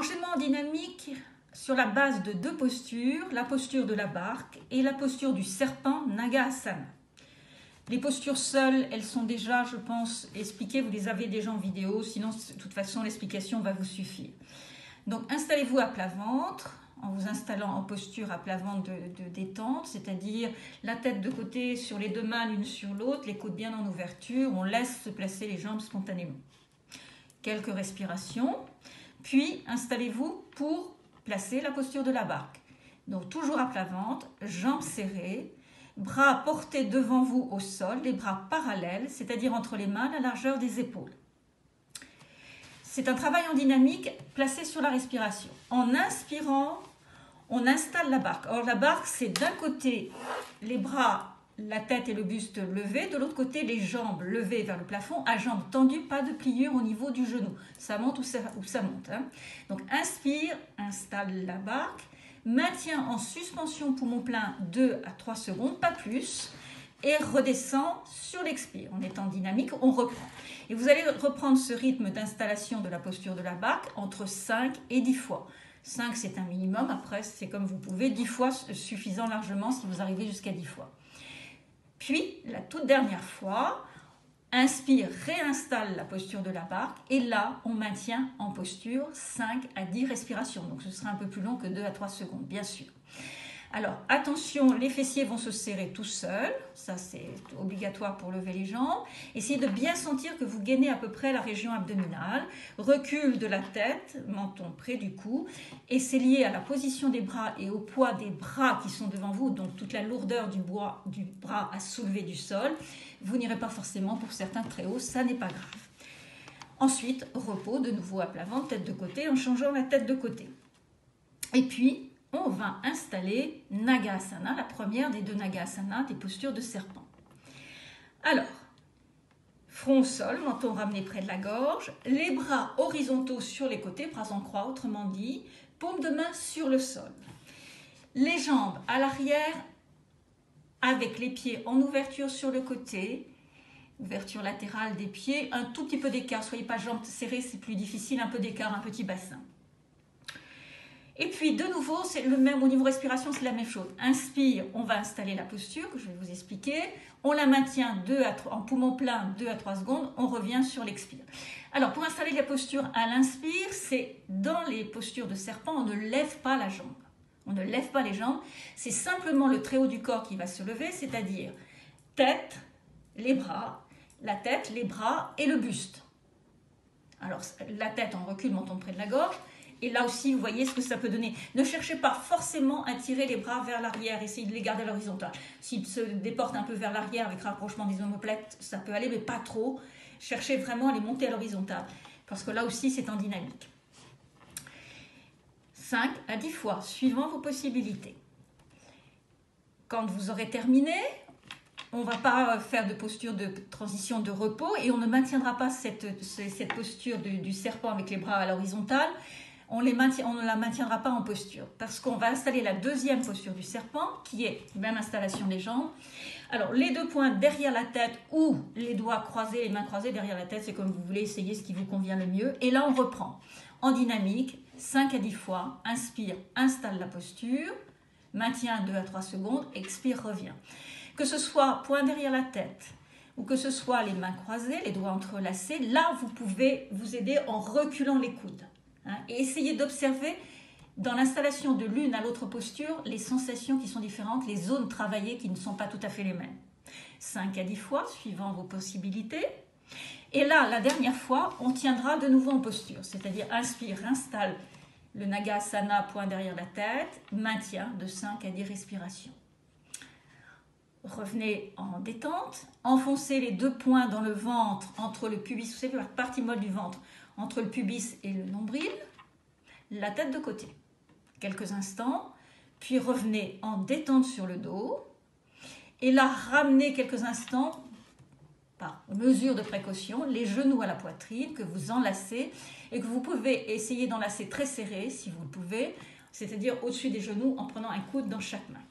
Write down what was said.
L'enchaînement dynamique sur la base de deux postures, la posture de la barque et la posture du serpent Nagasana. Les postures seules, elles sont déjà, je pense, expliquées, vous les avez déjà en vidéo, sinon de toute façon l'explication va vous suffire. Donc installez-vous à plat ventre, en vous installant en posture à plat ventre de détente, c'est-à-dire la tête de côté sur les deux mains l'une sur l'autre, les coudes bien en ouverture, on laisse se placer les jambes spontanément. Quelques respirations, puis installez-vous pour placer la posture de la barque. Donc toujours à plat ventre, jambes serrées, bras portés devant vous au sol, les bras parallèles, c'est-à-dire entre les mains, la largeur des épaules. C'est un travail en dynamique placé sur la respiration. En inspirant, on installe la barque. Or, la barque, c'est d'un côté les bras, la tête et le buste levés, de l'autre côté les jambes levées vers le plafond, à jambes tendues, pas de pliure au niveau du genou. Ça monte ou ça monte. Hein. Donc, inspire, installe la barque, maintien en suspension poumon plein 2 à 3 secondes, pas plus, et redescend sur l'expire. On est en dynamique, on reprend. Et vous allez reprendre ce rythme d'installation de la posture de la barque entre 5 et 10 fois. 5, c'est un minimum, après, c'est comme vous pouvez, 10 fois suffisant largement si vous arrivez jusqu'à 10 fois. Puis, la toute dernière fois, inspire, réinstalle la posture de la barque, et là, on maintient en posture 5 à 10 respirations. Donc, ce sera un peu plus long que 2 à 3 secondes, bien sûr. Alors, attention, les fessiers vont se serrer tout seuls. Ça, c'est obligatoire pour lever les jambes. Essayez de bien sentir que vous gainez à peu près la région abdominale. Recul de la tête, menton près du cou. Et c'est lié à la position des bras et au poids des bras qui sont devant vous, donc toute la lourdeur du bras à soulever du sol. Vous n'irez pas forcément pour certains très haut, ça n'est pas grave. Ensuite, repos, de nouveau à plat ventre, tête de côté, en changeant la tête de côté. Et puis, on va installer Nagasana, la première des deux Nagasana, des postures de serpent. Alors, front au sol, menton ramené près de la gorge, les bras horizontaux sur les côtés, bras en croix, autrement dit, paume de main sur le sol. Les jambes à l'arrière, avec les pieds en ouverture sur le côté, ouverture latérale des pieds, un tout petit peu d'écart, soyez pas jambes serrées, c'est plus difficile, un peu d'écart, un petit bassin. Et puis, de nouveau, c'est le même au niveau respiration, c'est la même chose. Inspire, on va installer la posture, que je vais vous expliquer. On la maintient en poumon plein 2 à 3 secondes. On revient sur l'expire. Alors, pour installer la posture à l'inspire, c'est dans les postures de serpent, on ne lève pas la jambe. On ne lève pas les jambes. C'est simplement le très haut du corps qui va se lever, c'est-à-dire tête, les bras, la tête, les bras et le buste. Alors, la tête en recul, menton près de la gorge. Et là aussi, vous voyez ce que ça peut donner. Ne cherchez pas forcément à tirer les bras vers l'arrière. Essayez de les garder à l'horizontale. S'ils se déportent un peu vers l'arrière avec rapprochement des omoplates, ça peut aller, mais pas trop. Cherchez vraiment à les monter à l'horizontale. Parce que là aussi, c'est en dynamique. 5 à 10 fois, suivant vos possibilités. Quand vous aurez terminé, on ne va pas faire de posture de transition de repos et on ne maintiendra pas cette posture du serpent avec les bras à l'horizontale. On ne la maintiendra pas en posture parce qu'on va installer la deuxième posture du serpent qui est même installation des jambes. Alors les deux poings derrière la tête ou les doigts croisés, les mains croisées derrière la tête, c'est comme vous voulez, essayez ce qui vous convient le mieux. Et là on reprend en dynamique 5 à 10 fois, inspire, installe la posture, maintient 2 à 3 secondes, expire, revient. Que ce soit poing derrière la tête ou que ce soit les mains croisées, les doigts entrelacés, là vous pouvez vous aider en reculant les coudes. Et essayez d'observer dans l'installation de l'une à l'autre posture les sensations qui sont différentes, les zones travaillées qui ne sont pas tout à fait les mêmes. 5 à 10 fois, suivant vos possibilités. Et là, la dernière fois, on tiendra de nouveau en posture, c'est-à-dire inspire, installe le Nagasana, point derrière la tête, maintien de 5 à 10 respirations. Revenez en détente, enfoncez les deux poings dans le ventre, entre le pubis, vous savez, la partie molle du ventre, entre le pubis et le nombril, la tête de côté. Quelques instants, puis revenez en détente sur le dos, et là, ramenez quelques instants, par mesure de précaution, les genoux à la poitrine, que vous enlacez, et que vous pouvez essayer d'enlacer très serré, si vous le pouvez, c'est-à-dire au-dessus des genoux, en prenant un coude dans chaque main.